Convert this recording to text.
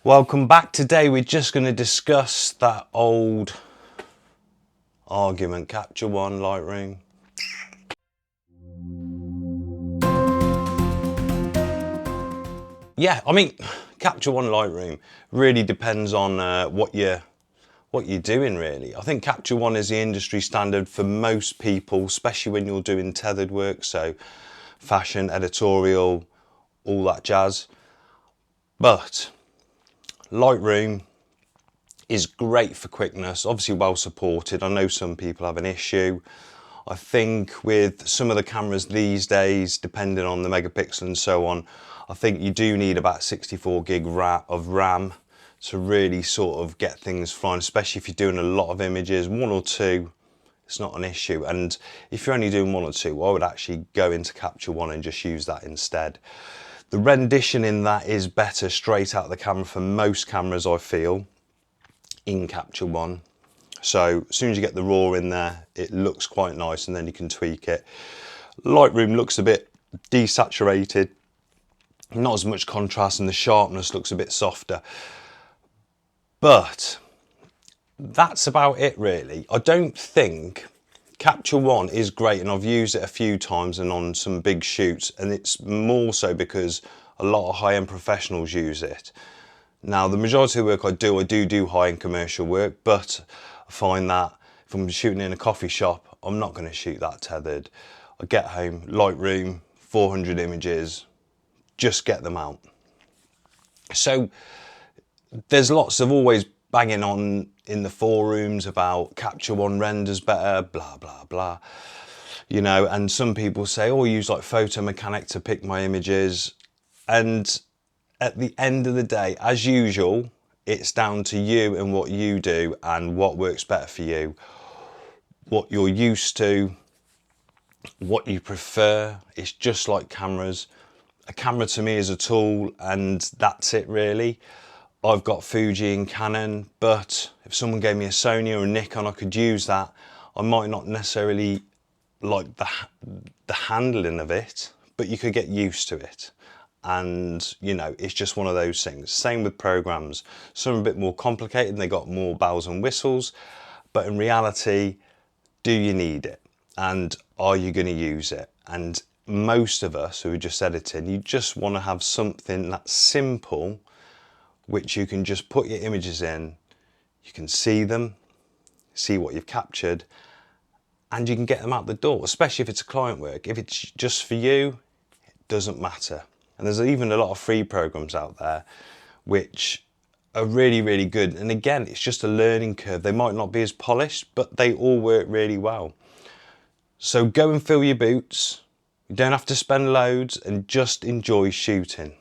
Welcome back. Today we're just going to discuss that old argument, Capture One, Lightroom. Yeah, I mean, Capture One, Lightroom really depends on what you're doing really. I think Capture One is the industry standard for most people, especially when you're doing tethered work, so fashion, editorial, all that jazz. But Lightroom is great for quickness, obviously well supported. I know some people have an issue. I think with some of the cameras these days, depending on the megapixel and so on, I think you do need about 64 gig of RAM to really sort of get things flying, especially if you're doing a lot of images. One or two, it's not an issue. And if you're only doing one or two, I would actually go into Capture One and just use that instead. The rendition in that is better straight out of the camera for most cameras, I feel, in Capture One. So as soon as you get the raw in there, it looks quite nice and then you can tweak it. Lightroom looks a bit desaturated, not as much contrast, and the sharpness looks a bit softer. But that's about it really. I don't think Capture One is great, and I've used it a few times and on some big shoots, and it's more so because a lot of high-end professionals use it. Now, the majority of the work I do high-end commercial work, but I find that if I'm shooting in a coffee shop, I'm not going to shoot that tethered. I get home, Lightroom, 400 images, just get them out. So there's lots of always banging on in the forums about Capture One renders better, blah, blah, blah. You know, and some people say, oh, I use like Photo Mechanic to pick my images. And at the end of the day, as usual, it's down to you and what you do and what works better for you, what you're used to, what you prefer. It's just like cameras. A camera to me is a tool, and that's it really. I've got Fuji and Canon, but if someone gave me a Sony or a Nikon, I could use that. I might not necessarily like the handling of it, but you could get used to it. And you know, it's just one of those things. Same with programs. Some are a bit more complicated and they got more bells and whistles, but in reality, do you need it? And are you going to use it? And most of us who are just editing, you just want to have something that's simple, which you can just put your images in, you can see them, see what you've captured, and you can get them out the door, especially if it's a client work. If it's just for you, it doesn't matter. And there's even a lot of free programs out there which are really, really good. And again, it's just a learning curve. They might not be as polished, but they all work really well. So go and fill your boots. You don't have to spend loads, and just enjoy shooting.